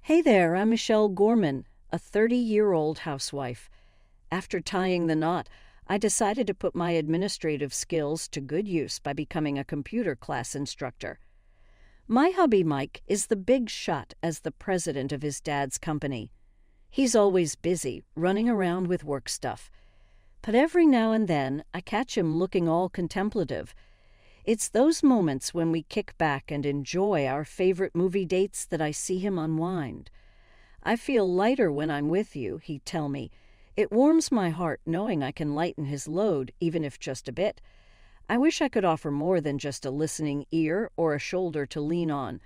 Hey there, I'm Michelle Gorman, a 30-year-old housewife. After tying the knot, I decided to put my administrative skills to good use by becoming a computer class instructor. My hubby, Mike, is the big shot as the president of his dad's company. He's always busy, running around with work stuff. But every now and then, I catch him looking all contemplative. It's those moments when we kick back and enjoy our favorite movie dates that I see him unwind. I feel lighter when I'm with you, he'd tell me. It warms my heart knowing I can lighten his load, even if just a bit. I wish I could offer more than just a listening ear or a shoulder to lean on,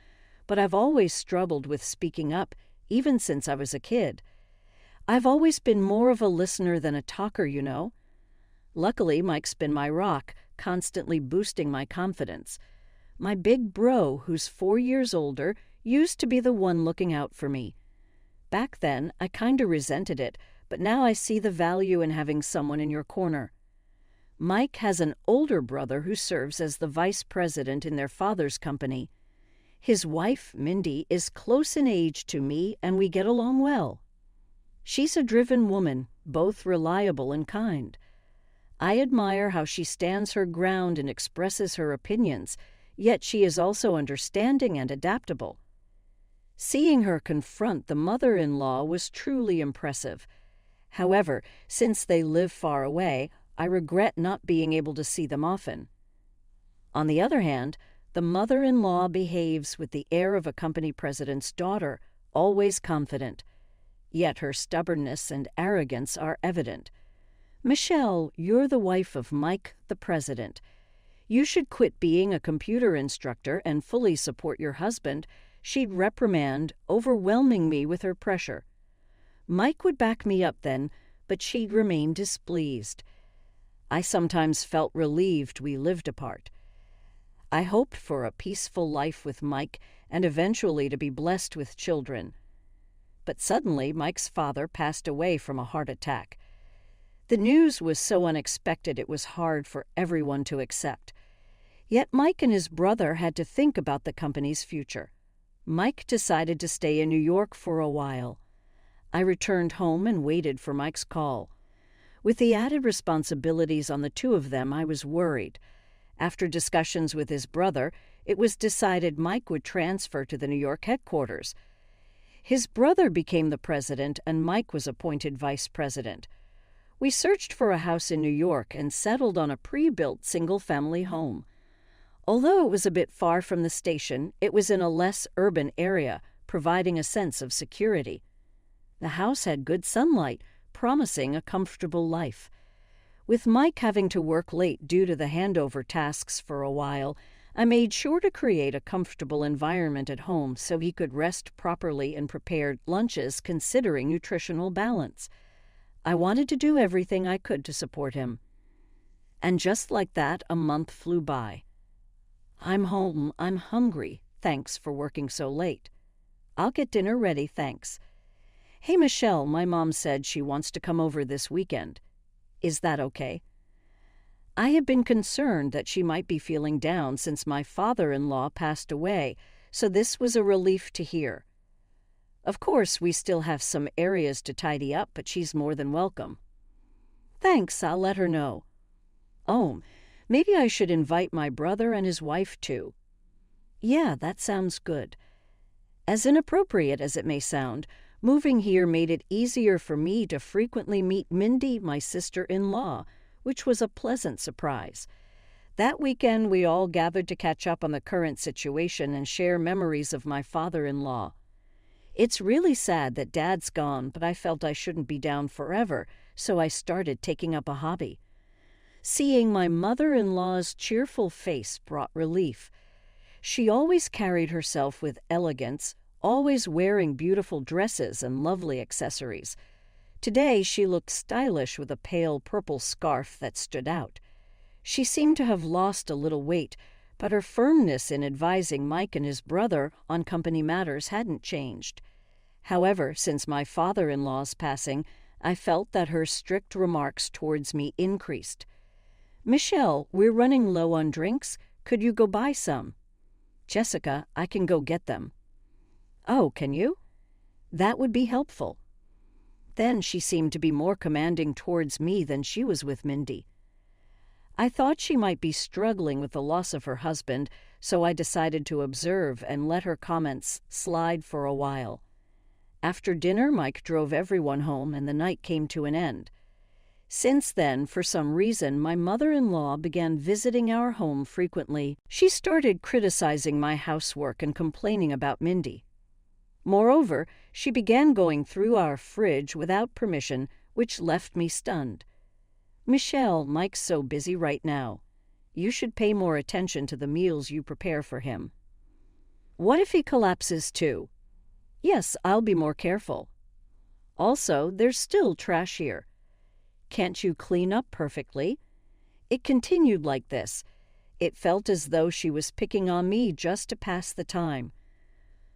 but I've always struggled with speaking up, even since I was a kid. I've always been more of a listener than a talker, you know. Luckily, Mike's been my rock, constantly boosting my confidence. My big bro, who's 4 years older, used to be the one looking out for me. Back then, I kinda resented it, but now I see the value in having someone in your corner. Mike has an older brother who serves as the vice president in their father's company. His wife, Mindy, is close in age to me, and we get along well. She's a driven woman, both reliable and kind. I admire how she stands her ground and expresses her opinions, yet she is also understanding and adaptable. Seeing her confront the mother-in-law was truly impressive. However, since they live far away, I regret not being able to see them often. On the other hand, the mother-in-law behaves with the air of a company president's daughter, always confident. Yet her stubbornness and arrogance are evident. Michelle, you're the wife of Mike, the president. You should quit being a computer instructor and fully support your husband, she'd reprimand, overwhelming me with her pressure. Mike would back me up then, but she'd remain displeased. I sometimes felt relieved we lived apart. I hoped for a peaceful life with Mike and eventually to be blessed with children. But suddenly, Mike's father passed away from a heart attack. The news was so unexpected it was hard for everyone to accept. Yet Mike and his brother had to think about the company's future. Mike decided to stay in New York for a while. I returned home and waited for Mike's call. With the added responsibilities on the two of them, I was worried. After discussions with his brother, it was decided Mike would transfer to the New York headquarters. His brother became the president and Mike was appointed vice president. We searched for a house in New York and settled on a pre-built single-family home. Although it was a bit far from the station, it was in a less urban area, providing a sense of security. The house had good sunlight, promising a comfortable life. With Mike having to work late due to the handover tasks for a while, I made sure to create a comfortable environment at home so he could rest properly and prepared lunches considering nutritional balance. I wanted to do everything I could to support him. And just like that, a month flew by. I'm home, I'm hungry, thanks for working so late. I'll get dinner ready, thanks. Hey Michelle, my mom said she wants to come over this weekend. Is that okay? I had been concerned that she might be feeling down since my father-in-law passed away, so this was a relief to hear. Of course, we still have some areas to tidy up, but she's more than welcome. Thanks, I'll let her know. Oh, maybe I should invite my brother and his wife too. Yeah, that sounds good. As inappropriate as it may sound, moving here made it easier for me to frequently meet Mindy, my sister-in-law, which was a pleasant surprise. That weekend, we all gathered to catch up on the current situation and share memories of my father-in-law. It's really sad that Dad's gone, but I felt I shouldn't be down forever, so I started taking up a hobby. Seeing my mother-in-law's cheerful face brought relief. She always carried herself with elegance, always wearing beautiful dresses and lovely accessories. Today she looked stylish with a pale purple scarf that stood out. She seemed to have lost a little weight, but her firmness in advising Mike and his brother on company matters hadn't changed. However, since my father-in-law's passing, I felt that her strict remarks towards me increased. Michelle, we're running low on drinks. Could you go buy some? Jessica, I can go get them. Oh, can you? That would be helpful. Then she seemed to be more commanding towards me than she was with Mindy. I thought she might be struggling with the loss of her husband, so I decided to observe and let her comments slide for a while. After dinner, Mike drove everyone home and the night came to an end. Since then, for some reason, my mother-in-law began visiting our home frequently. She started criticizing my housework and complaining about Mindy. Moreover, she began going through our fridge without permission, which left me stunned. "Michelle, Mike's so busy right now. You should pay more attention to the meals you prepare for him." "What if he collapses too?" "Yes, I'll be more careful." "Also, there's still trash here. Can't you clean up perfectly?" It continued like this. It felt as though she was picking on me just to pass the time.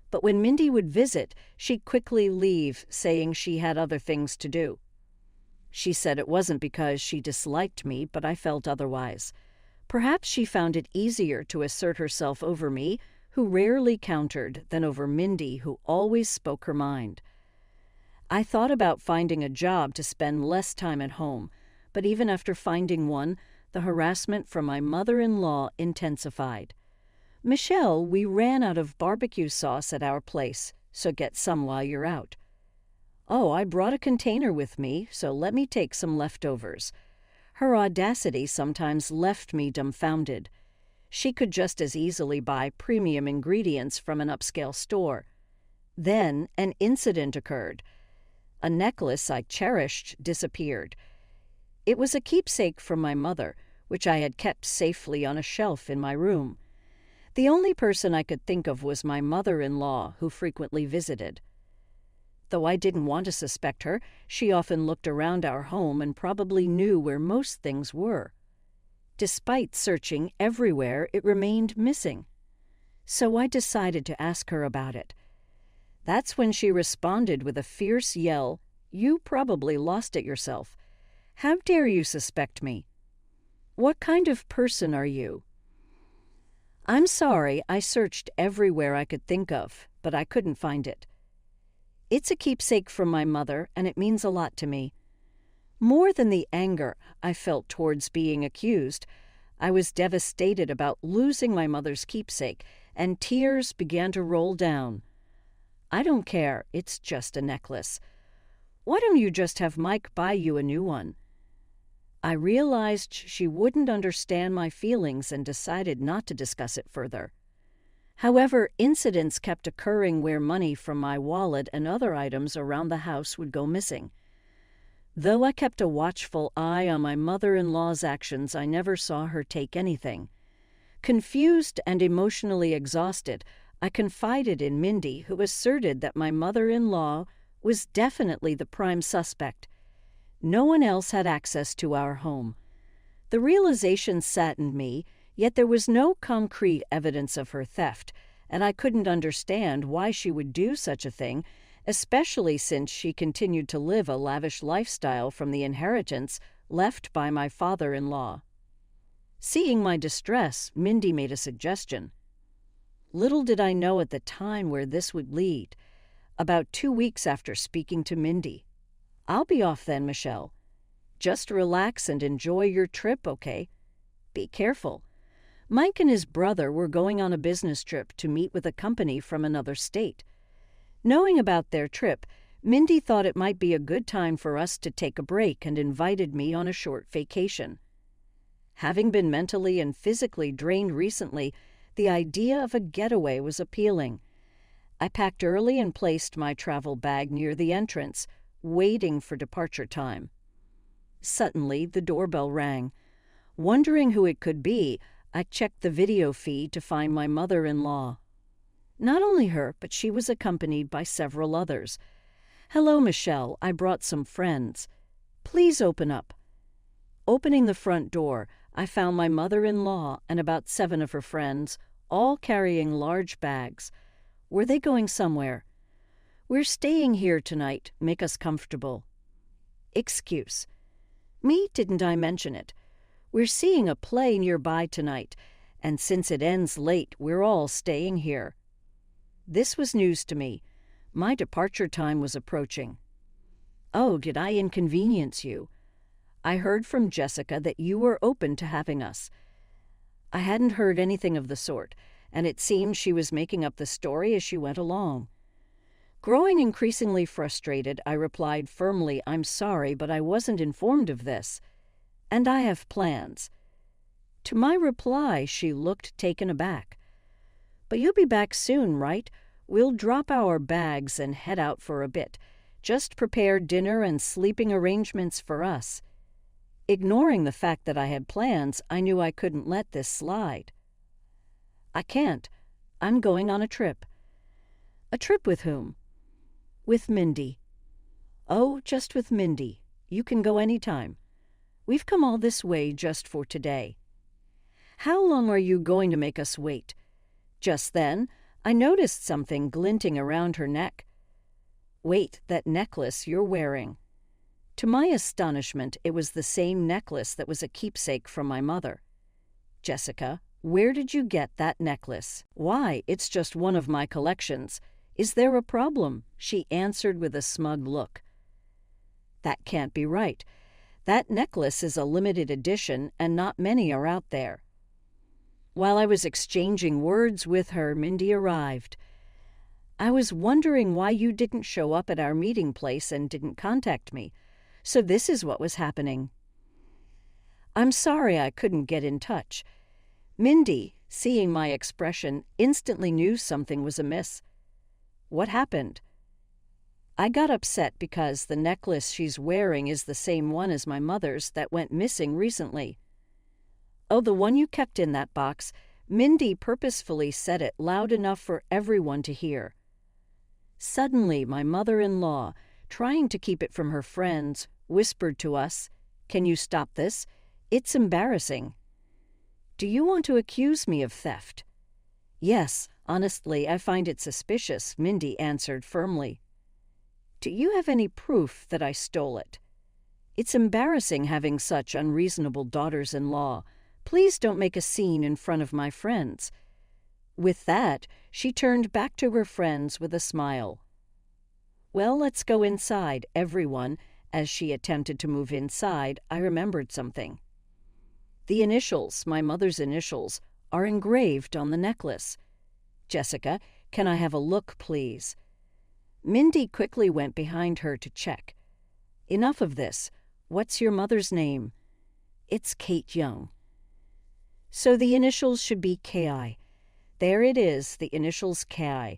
But when Mindy would visit, she'd quickly leave, saying she had other things to do. She said it wasn't because she disliked me, but I felt otherwise. Perhaps she found it easier to assert herself over me, who rarely countered, than over Mindy, who always spoke her mind. I thought about finding a job to spend less time at home, but even after finding one, the harassment from my mother-in-law intensified. "Michelle, we ran out of barbecue sauce at our place, so get some while you're out." "Oh, I brought a container with me, so let me take some leftovers." Her audacity sometimes left me dumbfounded. She could just as easily buy premium ingredients from an upscale store. Then an incident occurred. A necklace I cherished disappeared. It was a keepsake from my mother, which I had kept safely on a shelf in my room. The only person I could think of was my mother-in-law, who frequently visited. Though I didn't want to suspect her, she often looked around our home and probably knew where most things were. Despite searching everywhere, it remained missing. So I decided to ask her about it. That's when she responded with a fierce yell, "You probably lost it yourself. How dare you suspect me? What kind of person are you?" "I'm sorry, I searched everywhere I could think of, but I couldn't find it. It's a keepsake from my mother, and it means a lot to me." More than the anger I felt towards being accused, I was devastated about losing my mother's keepsake, and tears began to roll down. "I don't care, it's just a necklace. Why don't you just have Mike buy you a new one?" I realized she wouldn't understand my feelings and decided not to discuss it further. However, incidents kept occurring where money from my wallet and other items around the house would go missing. Though I kept a watchful eye on my mother-in-law's actions, I never saw her take anything. Confused and emotionally exhausted, I confided in Mindy, who asserted that my mother-in-law was definitely the prime suspect. No one else had access to our home. The realization saddened me, yet there was no concrete evidence of her theft, and I couldn't understand why she would do such a thing, especially since she continued to live a lavish lifestyle from the inheritance left by my father-in-law. Seeing my distress, Mindy made a suggestion. Little did I know at the time where this would lead. About 2 weeks after speaking to Mindy, "I'll be off then, Michelle. Just relax and enjoy your trip, okay? Be careful. Mike and his brother were going on a business trip to meet with a company from another state." Knowing about their trip, Mindy thought it might be a good time for us to take a break and invited me on a short vacation. Having been mentally and physically drained recently, the idea of a getaway was appealing. I packed early and placed my travel bag near the entrance, waiting for departure time. Suddenly, the doorbell rang. Wondering who it could be, I checked the video feed to find my mother-in-law. Not only her, but she was accompanied by several others. "Hello, Michelle, I brought some friends. Please open up." Opening the front door, I found my mother-in-law and about 7 of her friends, all carrying large bags. Were they going somewhere? "We're staying here tonight. Make us comfortable." Excuse. Me, didn't I mention it? We're seeing a play nearby tonight, and since it ends late, we're all staying here. This was news to me. My departure time was approaching. "Oh, did I inconvenience you? I heard from Jessica that you were open to having us." I hadn't heard anything of the sort, and it seemed she was making up the story as she went along. Growing increasingly frustrated, I replied firmly, "I'm sorry, but I wasn't informed of this. And I have plans." To my reply, she looked taken aback. "But you'll be back soon, right? We'll drop our bags and head out for a bit. Just prepare dinner and sleeping arrangements for us." Ignoring the fact that I had plans, I knew I couldn't let this slide. "I can't. I'm going on a trip." "A trip with whom?" "With Mindy." "Oh, just with Mindy. You can go any time. We've come all this way just for today." "How long are you going to make us wait?" Just then, I noticed something glinting around her neck. "Wait, that necklace you're wearing." To my astonishment, it was the same necklace that was a keepsake from my mother. "Jessica, where did you get that necklace?" "Why, it's just one of my collections. Is there a problem?" she answered with a smug look. "That can't be right. That necklace is a limited edition, and not many are out there." While I was exchanging words with her, Mindy arrived. "I was wondering why you didn't show up at our meeting place and didn't contact me. So this is what was happening." "I'm sorry I couldn't get in touch." Mindy, seeing my expression, instantly knew something was amiss. "What happened?" "I got upset because the necklace she's wearing is the same one as my mother's that went missing recently." "Oh, the one you kept in that box." Mindy purposefully said it loud enough for everyone to hear. Suddenly, my mother-in-law, trying to keep it from her friends, whispered to us, "Can you stop this? It's embarrassing." "Do you want to accuse me of theft?" "Yes, honestly, I find it suspicious," Mindy answered firmly. "Do you have any proof that I stole it?" "It's embarrassing having such unreasonable daughters-in-law. Please don't make a scene in front of my friends." With that, she turned back to her friends with a smile. "Well, let's go inside, everyone." As she attempted to move inside, I remembered something. The initials, my mother's initials, are engraved on the necklace. "Jessica, can I have a look, please?" Mindy quickly went behind her to check. "Enough of this. What's your mother's name?" "It's Kate Young." "So the initials should be K.I. There it is, the initials K.I.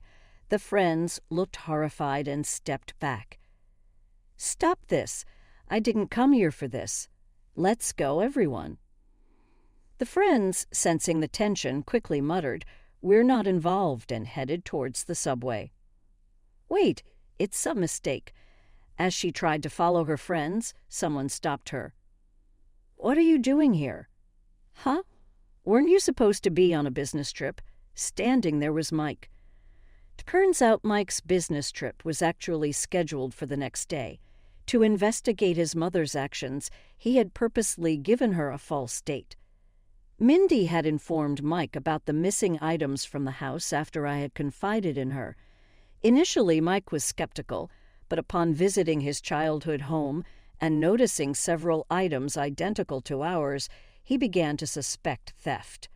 The friends looked horrified and stepped back. "Stop this. I didn't come here for this. Let's go, everyone." The friends, sensing the tension, quickly muttered, "We're not involved," and headed towards the subway. "Wait, it's some mistake." As she tried to follow her friends, someone stopped her. "What are you doing here?" "Huh? Weren't you supposed to be on a business trip?" Standing there was Mike. Turns out Mike's business trip was actually scheduled for the next day. To investigate his mother's actions, he had purposely given her a false date. Mindy had informed Mike about the missing items from the house after I had confided in her. Initially, Mike was skeptical, but upon visiting his childhood home and noticing several items identical to ours, he began to suspect theft.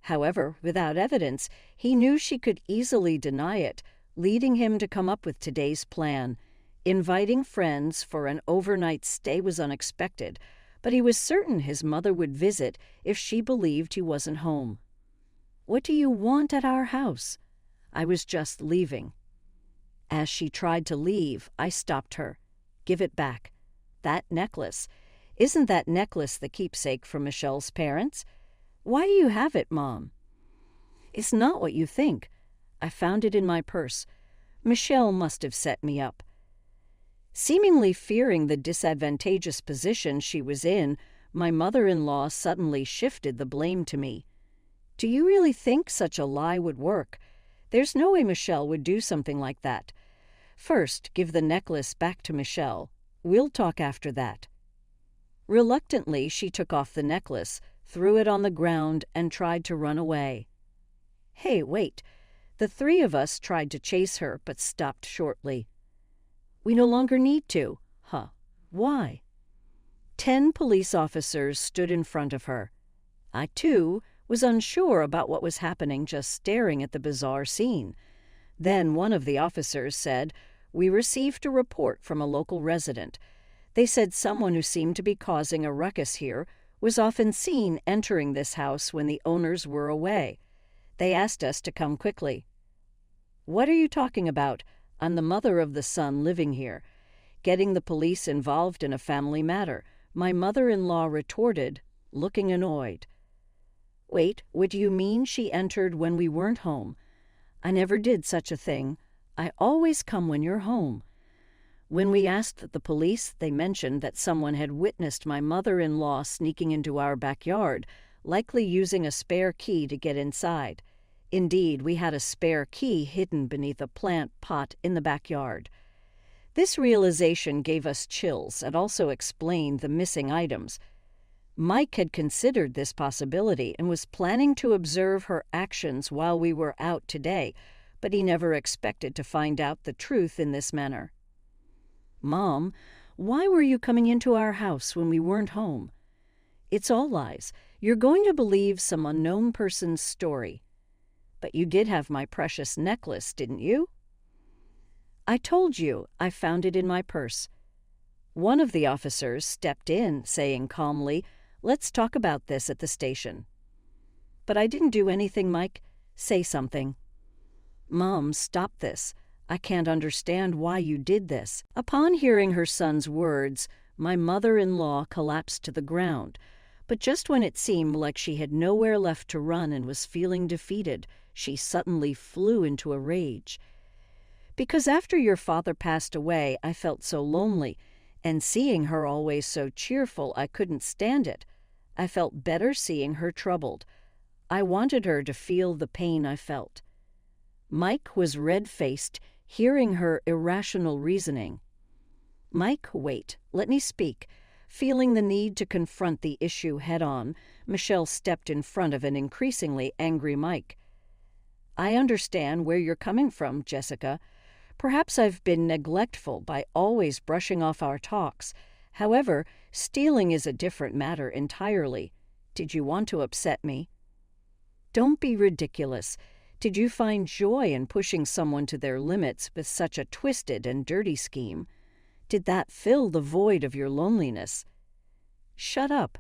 However, without evidence, he knew she could easily deny it, leading him to come up with today's plan. Inviting friends for an overnight stay was unexpected, but he was certain his mother would visit if she believed he wasn't home. "What do you want at our house?" I was just leaving. As she tried to leave, I stopped her. "Give it back. That necklace. Isn't that necklace the keepsake from Michelle's parents? Why do you have it, Mom?" "It's not what you think. I found it in my purse. Michelle must have set me up." Seemingly fearing the disadvantageous position she was in, my mother-in-law suddenly shifted the blame to me. "Do you really think such a lie would work? There's no way Michelle would do something like that. First, give the necklace back to Michelle. We'll talk after that." Reluctantly, she took off the necklace, threw it on the ground, and tried to run away. "Hey, wait. The three of us tried to chase her, but stopped shortly. We no longer need to. Huh. Why? 10 police officers stood in front of her. I, too, was unsure about what was happening, just staring at the bizarre scene. Then one of the officers said, "We received a report from a local resident. They said someone who seemed to be causing a ruckus here was often seen entering this house when the owners were away. They asked us to come quickly." "What are you talking about? I'm the mother of the son living here. Getting the police involved in a family matter," my mother-in-law retorted, looking annoyed. "Wait, what do you mean she entered when we weren't home? I never did such a thing. I always come when you're home." When we asked the police, they mentioned that someone had witnessed my mother-in-law sneaking into our backyard, likely using a spare key to get inside. Indeed, we had a spare key hidden beneath a plant pot in the backyard. This realization gave us chills and also explained the missing items. Mike had considered this possibility and was planning to observe her actions while we were out today, but he never expected to find out the truth in this manner. "Mom, why were you coming into our house when we weren't home?" "It's all lies. You're going to believe some unknown person's story." "But you did have my precious necklace, didn't you?" "I told you I found it in my purse." One of the officers stepped in, saying calmly, "Let's talk about this at the station." "But I didn't do anything, Mike. Say something." "Mom, stop this. I can't understand why you did this." Upon hearing her son's words, my mother-in-law collapsed to the ground. But just when it seemed like she had nowhere left to run and was feeling defeated, she suddenly flew into a rage. "Because after your father passed away, I felt so lonely, and seeing her always so cheerful, I couldn't stand it. I felt better seeing her troubled. I wanted her to feel the pain I felt." Mike was red-faced, hearing her irrational reasoning. "Mike, wait. Let me speak." Feeling the need to confront the issue head-on, Michelle stepped in front of an increasingly angry Mike. "I understand where you're coming from, Jessica. Perhaps I've been neglectful by always brushing off our talks. However, stealing is a different matter entirely. Did you want to upset me?" "Don't be ridiculous. Did you find joy in pushing someone to their limits with such a twisted and dirty scheme? Did that fill the void of your loneliness?" "Shut up.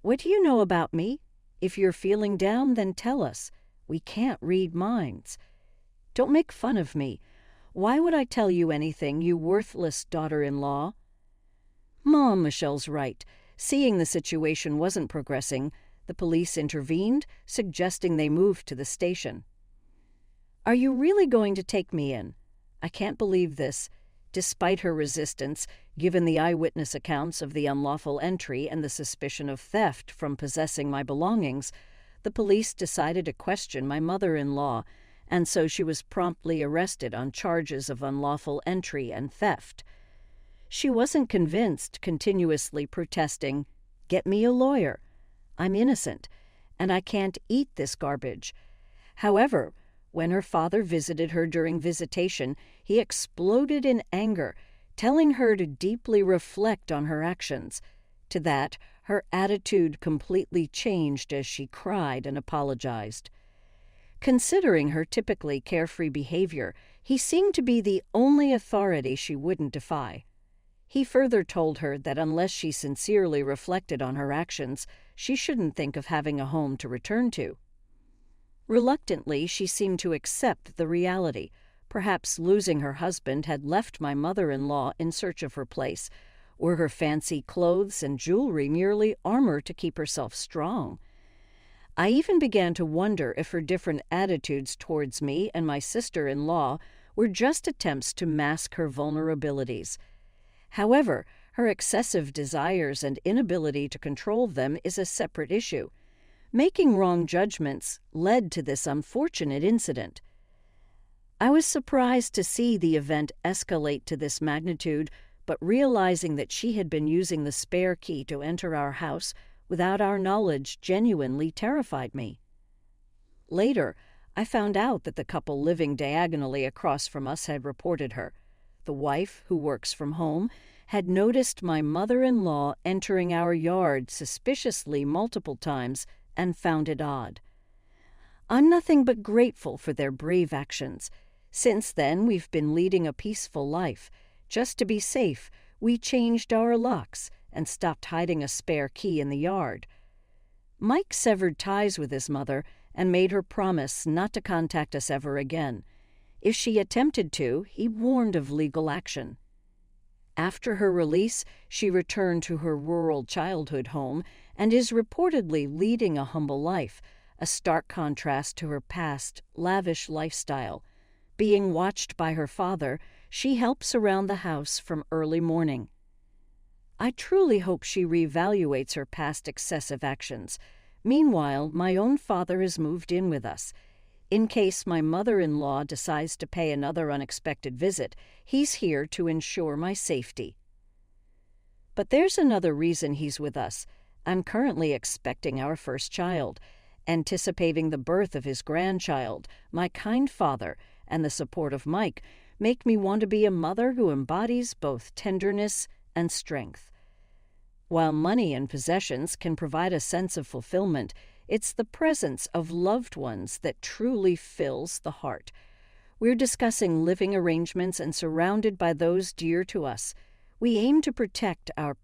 What do you know about me? If you're feeling down, then tell us. We can't read minds. Don't make fun of me. Why would I tell you anything, you worthless daughter-in-law?" "Mom, Michelle's right." Seeing the situation wasn't progressing, the police intervened, suggesting they move to the station. "Are you really going to take me in? I can't believe this." Despite her resistance, given the eyewitness accounts of the unlawful entry and the suspicion of theft from possessing my belongings, the police decided to question my mother-in-law, and so she was promptly arrested on charges of unlawful entry and theft. She wasn't convinced, continuously protesting, "Get me a lawyer. I'm innocent, and I can't eat this garbage." However, when her father visited her during visitation, he exploded in anger, telling her to deeply reflect on her actions. To that, her attitude completely changed as she cried and apologized. Considering her typically carefree behavior, he seemed to be the only authority she wouldn't defy. He further told her that unless she sincerely reflected on her actions, she shouldn't think of having a home to return to. Reluctantly, she seemed to accept the reality. Perhaps losing her husband had left my mother-in-law in search of her place. Were her fancy clothes and jewelry merely armor to keep herself strong? I even began to wonder if her different attitudes towards me and my sister-in-law were just attempts to mask her vulnerabilities. However, her excessive desires and inability to control them is a separate issue. Making wrong judgments led to this unfortunate incident. I was surprised to see the event escalate to this magnitude, but realizing that she had been using the spare key to enter our house without our knowledge genuinely terrified me. Later, I found out that the couple living diagonally across from us had reported her. The wife, who works from home, had noticed my mother-in-law entering our yard suspiciously multiple times and found it odd. I'm nothing but grateful for their brave actions. Since then, we've been leading a peaceful life. Just to be safe, we changed our locks and stopped hiding a spare key in the yard. Mike severed ties with his mother and made her promise not to contact us ever again. If she attempted to, he warned of legal action. After her release, she returned to her rural childhood home and is reportedly leading a humble life, a stark contrast to her past, lavish lifestyle. Being watched by her father, she helps around the house from early morning. I truly hope she reevaluates her past excessive actions. Meanwhile, my own father has moved in with us. In case my mother-in-law decides to pay another unexpected visit, he's here to ensure my safety. But there's another reason he's with us. I'm currently expecting our first child. Anticipating the birth of his grandchild, my kind father, and the support of Mike make me want to be a mother who embodies both tenderness and strength. While money and possessions can provide a sense of fulfillment, it's the presence of loved ones that truly fills the heart. We're discussing living arrangements and surrounded by those dear to us. We aim to protect our